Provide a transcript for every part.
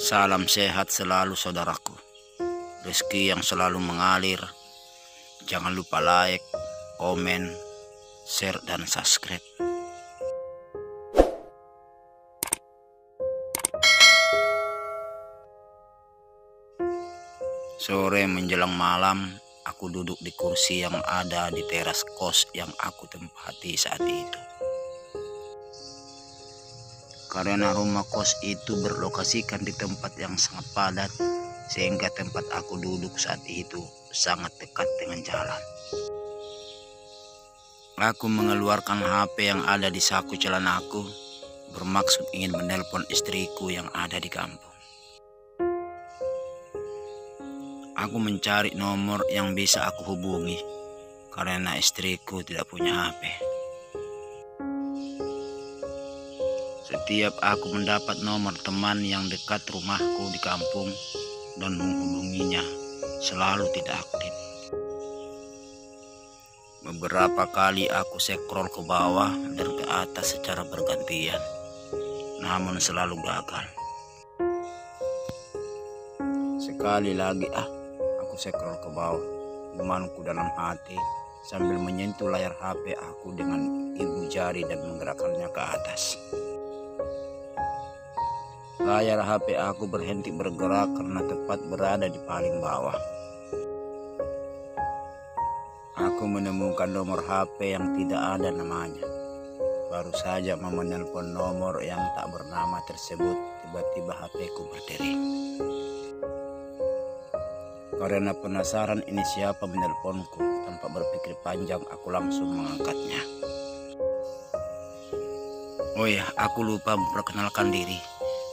Salam sehat selalu saudaraku. Rezeki yang selalu mengalir. Jangan lupa like, komen, share, dan subscribe. Sore menjelang malam, aku duduk di kursi yang ada di teras kos yang aku tempati saat itu. Karena rumah kos itu berlokasikan di tempat yang sangat padat, sehingga tempat aku duduk saat itu sangat dekat dengan jalan. Aku mengeluarkan HP yang ada di saku celanaku, bermaksud ingin menelpon istriku yang ada di kampung. Aku mencari nomor yang bisa aku hubungi, karena istriku tidak punya HP. Setiap aku mendapat nomor teman yang dekat rumahku di kampung dan menghubunginya, selalu tidak aktif. Beberapa kali aku scroll ke bawah dan ke atas secara bergantian, namun selalu gagal. Sekali lagi aku scroll ke bawah, imanku dalam hati sambil menyentuh layar HP aku dengan ibu jari dan menggerakkannya ke atas. Layar HP aku berhenti bergerak karena tepat berada di paling bawah. Aku menemukan nomor HP yang tidak ada namanya. Baru saja mau menelpon nomor yang tak bernama tersebut, tiba-tiba HP-ku berdering. Karena penasaran ini siapa menelponku, tanpa berpikir panjang aku langsung mengangkatnya. Oh ya, aku lupa memperkenalkan diri.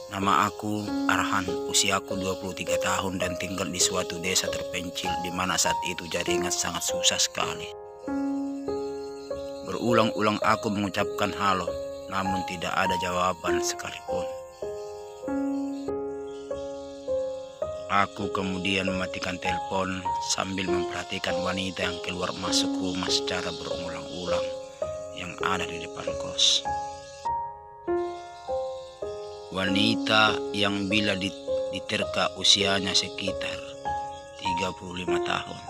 Nama aku Arhan, usiaku 23 tahun dan tinggal di suatu desa terpencil di mana saat itu jaringan sangat susah sekali. Berulang-ulang aku mengucapkan halo, namun tidak ada jawaban sekalipun. Aku kemudian mematikan telepon sambil memperhatikan wanita yang keluar masuk rumah secara berulang-ulang yang ada di depan kos. Wanita yang bila diterka usianya sekitar 35 tahun.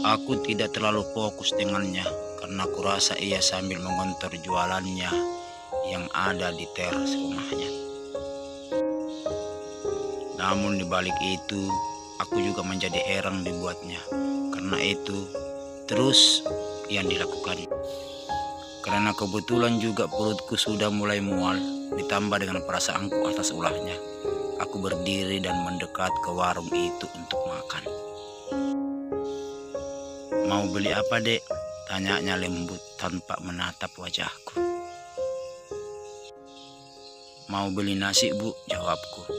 Aku tidak terlalu fokus dengannya karena kurasa ia sambil mengontor jualannya yang ada di teras rumahnya. Namun di balik itu, aku juga menjadi heran dibuatnya karena itu terus yang dilakukan. Karena kebetulan juga perutku sudah mulai mual, ditambah dengan perasaanku atas ulahnya. Aku berdiri dan mendekat ke warung itu untuk makan. Mau beli apa, Dek? Tanyanya lembut tanpa menatap wajahku. Mau beli nasi, Bu, jawabku.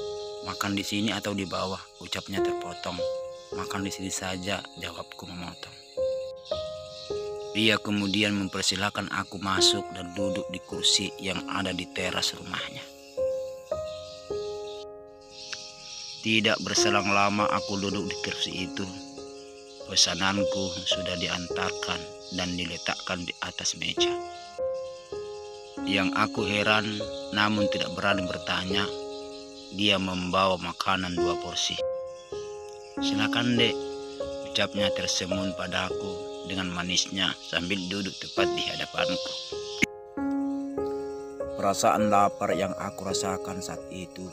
Makan di sini atau di bawah? Ucapnya terpotong. Makan di sini saja, jawabku memotong. Dia kemudian mempersilahkan aku masuk dan duduk di kursi yang ada di teras rumahnya. Tidak berselang lama aku duduk di kursi itu. Pesananku sudah diantarkan dan diletakkan di atas meja. Yang aku heran namun tidak berani bertanya, dia membawa makanan 2 porsi. Silakan, Dek, ucapnya tersenyum padaku dengan manisnya sambil duduk tepat di hadapanku. Perasaan lapar yang aku rasakan saat itu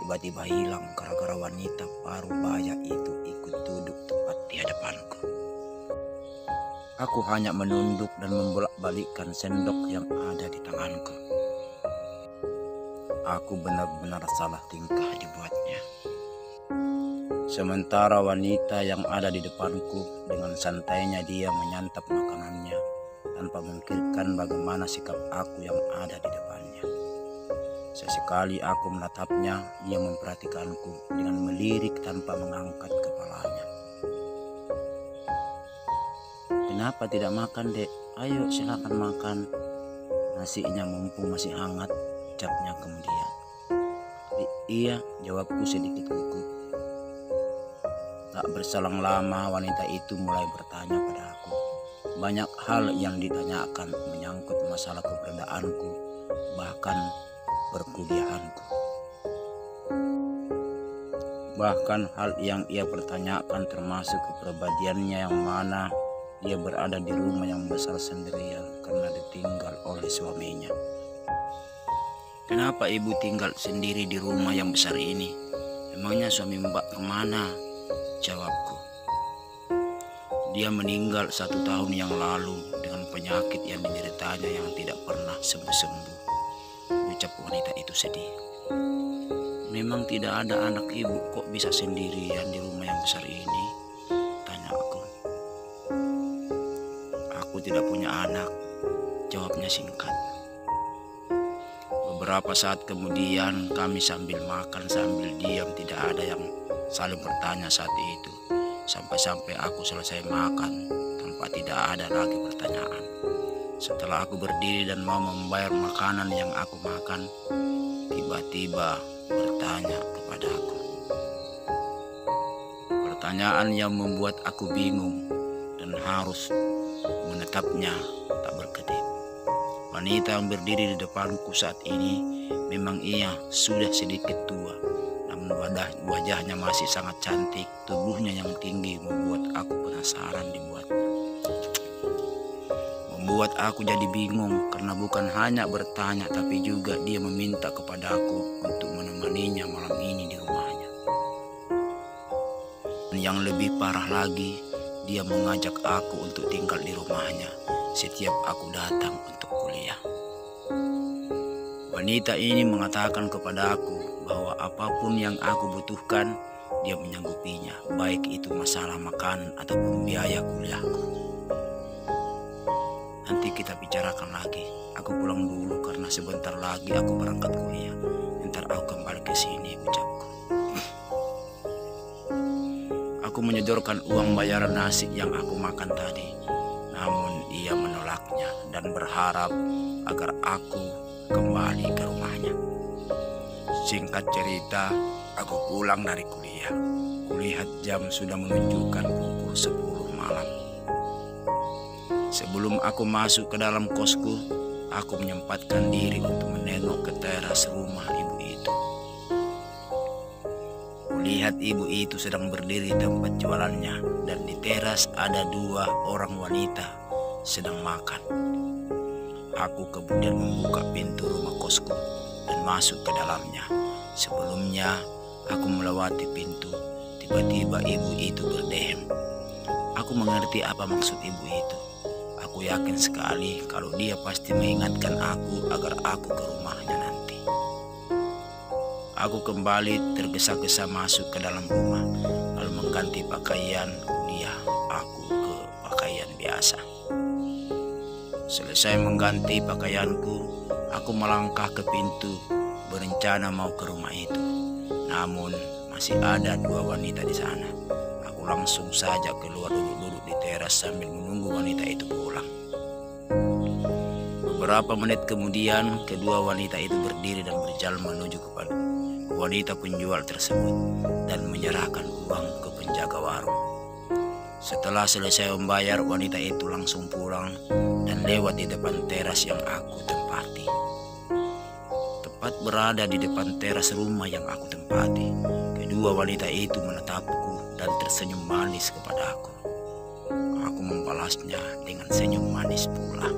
tiba-tiba hilang gara-gara wanita paruh baya itu ikut duduk tepat di hadapanku. Aku hanya menunduk dan membolak-balikkan sendok yang ada di tanganku. Aku benar-benar salah tingkah dibuatnya. Sementara wanita yang ada di depanku dengan santainya dia menyantap makanannya tanpa memikirkan bagaimana sikap aku yang ada di depannya. Sesekali aku menatapnya, dia memperhatikanku dengan melirik tanpa mengangkat kepalanya. Kenapa tidak makan, Dek? Ayo silakan makan. Nasinya mumpung masih hangat, ucapnya kemudian. Iya, jawabku sedikit gugup. Tak berselang lama wanita itu mulai bertanya pada aku. Banyak hal yang ditanyakan menyangkut masalah keberadaanku, bahkan perkuliahanku. Bahkan hal yang ia pertanyakan termasuk kepribadiannya yang mana dia berada di rumah yang besar sendirian karena ditinggal oleh suaminya. Kenapa ibu tinggal sendiri di rumah yang besar ini? Emangnya suami mbak kemana? Jawabku. Dia meninggal 1 tahun yang lalu dengan penyakit yang dideritanya yang tidak pernah sembuh-sembuh. Ucap wanita itu sedih. Memang tidak ada anak ibu, kok bisa sendirian di rumah yang besar ini? Tanya aku. Aku tidak punya anak, jawabnya singkat. Beberapa saat kemudian kami sambil makan sambil diam, tidak ada yang saling bertanya saat itu. Sampai-sampai aku selesai makan tanpa tidak ada lagi pertanyaan. Setelah aku berdiri dan mau membayar makanan yang aku makan, tiba-tiba bertanya kepadaku. Pertanyaan yang membuat aku bingung dan harus menetapnya tak berkedip. Wanita yang berdiri di depanku saat ini memang ia sudah sedikit tua, namun wajahnya masih sangat cantik. Tubuhnya yang tinggi membuat aku penasaran membuat aku jadi bingung karena bukan hanya bertanya tapi juga dia meminta kepadaku untuk menemaninya malam ini di rumahnya. Dan yang lebih parah lagi, dia mengajak aku untuk tinggal di rumahnya setiap aku datang untuk kuliah. Wanita ini mengatakan kepada aku bahwa apapun yang aku butuhkan, dia menyanggupinya, baik itu masalah makanan ataupun biaya kuliahku. Nanti kita bicarakan lagi. Aku pulang dulu karena sebentar lagi aku berangkat kuliah. Ntar aku kembali ke sini, ucapku. Aku menyodorkan uang bayaran nasi yang aku makan tadi. Namun ia menolaknya dan berharap agar aku kembali ke rumahnya. Singkat cerita, aku pulang dari kuliah. Kulihat jam sudah menunjukkan pukul 10 malam. Sebelum aku masuk ke dalam kosku, aku menyempatkan diri untuk menengok ke teras rumah ibu itu. Kulihat ibu itu sedang berdiri di tempat jualannya dan di teras ada 2 orang wanita sedang makan. Aku kemudian membuka pintu rumah kosku dan masuk ke dalamnya. Sebelumnya aku melewati pintu, tiba-tiba ibu itu berdehem. Aku mengerti apa maksud ibu itu. Aku yakin sekali kalau dia pasti mengingatkan aku agar aku ke rumahnya nanti. Aku kembali tergesa-gesa masuk ke dalam rumah, lalu mengganti pakaian kuliah aku ke pakaian biasa. Selesai mengganti pakaianku, aku melangkah ke pintu berencana mau ke rumah itu. Namun masih ada 2 wanita di sana. Aku langsung saja keluar duduk-duduk di teras sambil menunggu wanita itu pulang. Beberapa menit kemudian, kedua wanita itu berdiri dan berjalan menuju kepada wanita penjual tersebut dan menyerahkan uang ke penjaga warung. Setelah selesai membayar, wanita itu langsung pulang dan lewat di depan teras yang aku tempati. Tepat berada di depan teras rumah yang aku tempati, kedua wanita itu menatapku dan tersenyum manis kepada aku. Aku membalasnya dengan senyum manis pula.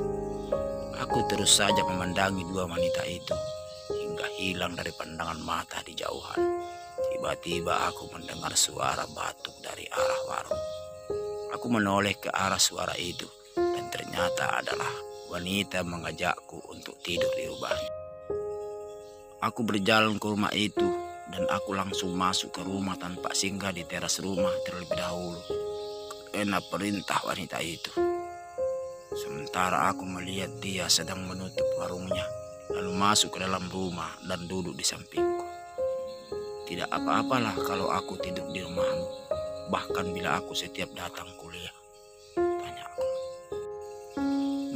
Aku terus saja memandangi 2 wanita itu hingga hilang dari pandangan mata di jauhan. Tiba-tiba aku mendengar suara batuk dari arah warung. Aku menoleh ke arah suara itu dan ternyata adalah wanita mengajakku untuk tidur di rumahnya. Aku berjalan ke rumah itu dan aku langsung masuk ke rumah tanpa singgah di teras rumah terlebih dahulu karena perintah wanita itu. Sementara aku melihat dia sedang menutup warungnya, lalu masuk ke dalam rumah dan duduk di sampingku. Tidak apa-apalah kalau aku tidur di rumahmu, bahkan bila aku setiap datang kuliah, tanya aku.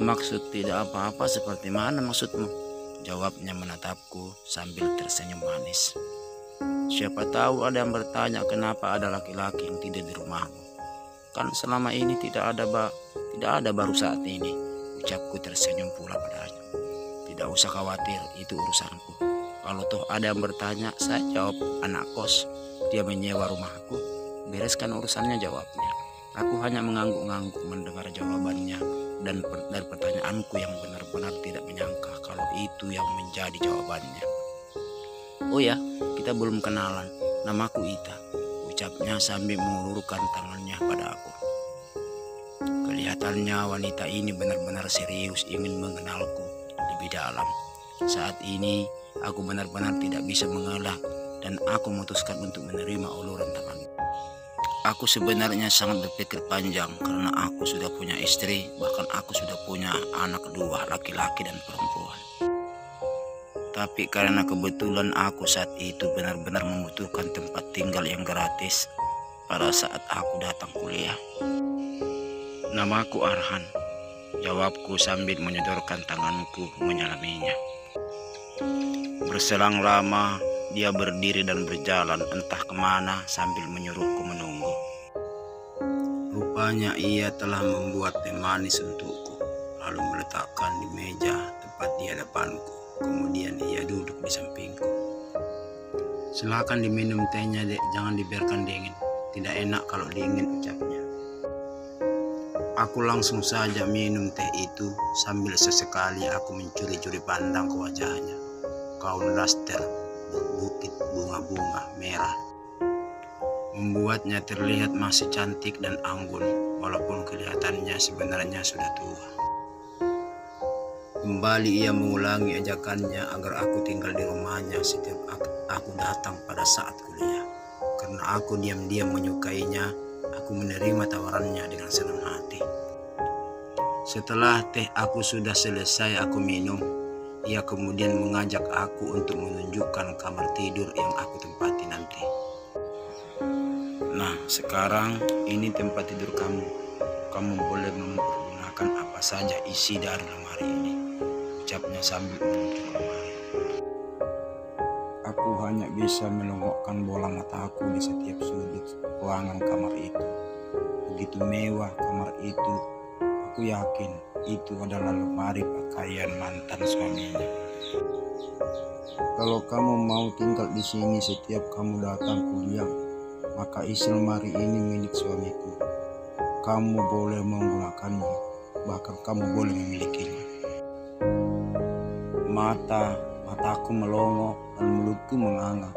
Maksud tidak apa-apa seperti mana maksudmu? Jawabnya menatapku sambil tersenyum manis. Siapa tahu ada yang bertanya kenapa ada laki-laki yang tidur di rumahmu. Kan selama ini tidak ada baru saat ini, ucapku tersenyum pula padanya. Tidak usah khawatir, itu urusanku. Kalau toh ada yang bertanya, saya jawab anak kos, dia menyewa rumahku, bereskan urusannya, jawabnya. Aku hanya mengangguk-angguk mendengar jawabannya dan dari pertanyaanku yang benar-benar tidak menyangka kalau itu yang menjadi jawabannya. Oh ya, kita belum kenalan, namaku Ita, ucapnya sambil mengulurkan tangannya pada aku. Kelihatannya wanita ini benar-benar serius ingin mengenalku lebih dalam. Saat ini aku benar-benar tidak bisa mengelak dan aku memutuskan untuk menerima uluran tangannya. Aku sebenarnya sangat berpikir panjang karena aku sudah punya istri, bahkan aku sudah punya anak kedua, laki-laki dan perempuan. Tapi karena kebetulan aku saat itu benar-benar membutuhkan tempat tinggal yang gratis pada saat aku datang kuliah. Namaku Arhan, jawabku sambil menyodorkan tanganku menyalaminya. Berselang lama, dia berdiri dan berjalan entah kemana sambil menyuruhku menunggu. Rupanya ia telah membuat teh manis untukku, lalu meletakkan di meja tepat di hadapanku. Kemudian ia duduk di sampingku. Silakan diminum tehnya, Dek, jangan dibiarkan dingin. Tidak enak kalau dingin, ucapnya. Aku langsung saja minum teh itu sambil sesekali aku mencuri-curi pandang ke wajahnya. Gaun daster berbukit bunga-bunga merah membuatnya terlihat masih cantik dan anggun walaupun kelihatannya sebenarnya sudah tua. Kembali ia mengulangi ajakannya agar aku tinggal di rumahnya setiap aku datang pada saat kuliah. Karena aku diam-diam menyukainya, aku menerima tawarannya dengan senang hati. Setelah teh aku sudah selesai aku minum, ia kemudian mengajak aku untuk menunjukkan kamar tidur yang aku tempati nanti. Nah, sekarang ini tempat tidur kamu. Kamu boleh mempergunakan apa saja isi dari lemari ini, ucapnya sambil menunjuk lemari. Aku hanya bisa melongokkan bola mataku di setiap sudut ruangan kamar itu. Begitu mewah kamar itu, aku yakin itu adalah lemari pakaian mantan suaminya. Kalau kamu mau tinggal di sini setiap kamu datang kuliah, maka isi lemari ini milik suamiku. Kamu boleh menggunakannya, bahkan kamu boleh memilikinya. Mataku melongo dan mulutku menganga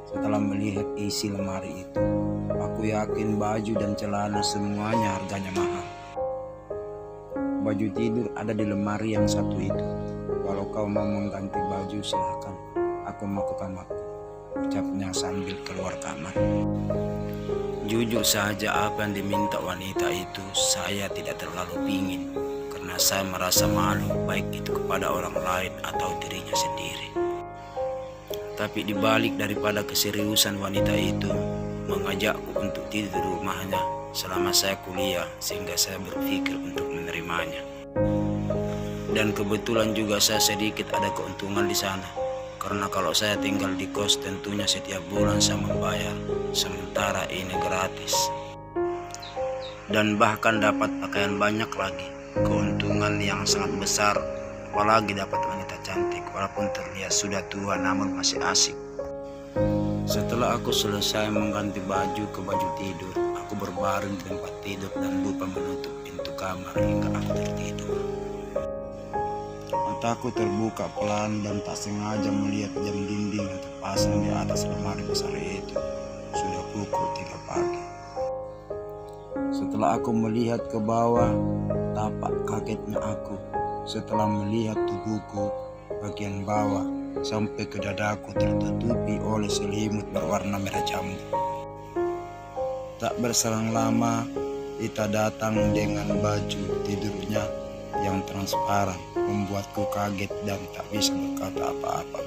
setelah melihat isi lemari itu. Aku yakin baju dan celana semuanya harganya mahal. Baju tidur ada di lemari yang satu itu. Kalau kau mau mengganti baju silahkan, aku mau ke kamarku, ucapnya sambil keluar kamar. Jujur saja apa yang diminta wanita itu saya tidak terlalu pingin, karena saya merasa malu baik itu kepada orang lain atau dirinya sendiri. Tapi dibalik daripada keseriusan wanita itu mengajakku untuk tidur di rumahnya selama saya kuliah, sehingga saya berpikir untuk menerimanya. Dan kebetulan juga saya sedikit ada keuntungan di sana, karena kalau saya tinggal di kos tentunya setiap bulan saya membayar, sementara ini gratis. Dan bahkan dapat pakaian banyak lagi, keuntungan yang sangat besar, apalagi dapat wanita cantik walaupun terlihat sudah tua namun masih asik. Setelah aku selesai mengganti baju ke baju tidur, aku berbaring di tempat tidur dan lupa menutup pintu kamar hingga aku tertidur. Mataku terbuka pelan dan tak sengaja melihat jam dinding yang terpasang di atas lemari besar itu. Sudah pukul 3 pagi. Setelah aku melihat ke bawah, tampak kagetnya aku setelah melihat tubuhku bagian bawah sampai ke dadaku tertutupi oleh selimut berwarna merah jambu. Tak berselang lama, Ita datang dengan baju tidurnya yang transparan, membuatku kaget dan tak bisa berkata apa-apa.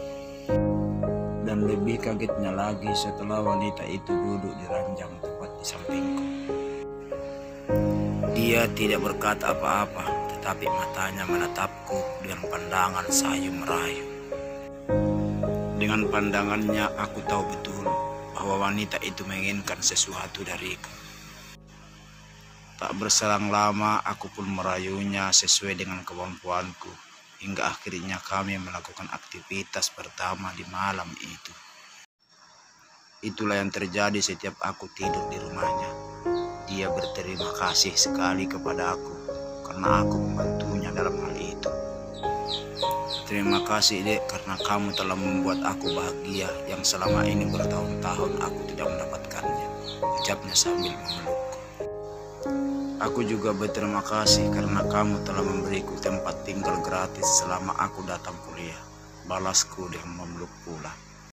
Dan lebih kagetnya lagi setelah wanita itu duduk di ranjang tepat di sampingku. Dia tidak berkata apa-apa, tetapi matanya menatapku dengan pandangan sayu merayu. Dengan pandangannya aku tahu betul bahwa wanita itu menginginkan sesuatu dariku. Tak berselang lama aku pun merayunya sesuai dengan kemampuanku hingga akhirnya kami melakukan aktivitas pertama di malam itu. Itulah yang terjadi setiap aku tidur di rumahnya. Dia berterima kasih sekali kepada aku karena aku membantunya dalam hal itu. Terima kasih Dek, karena kamu telah membuat aku bahagia yang selama ini bertahun-tahun aku tidak mendapatkannya, ucapnya sambil memelukku. Aku juga berterima kasih karena kamu telah memberiku tempat tinggal gratis selama aku datang kuliah, balasku dengan memeluk pula.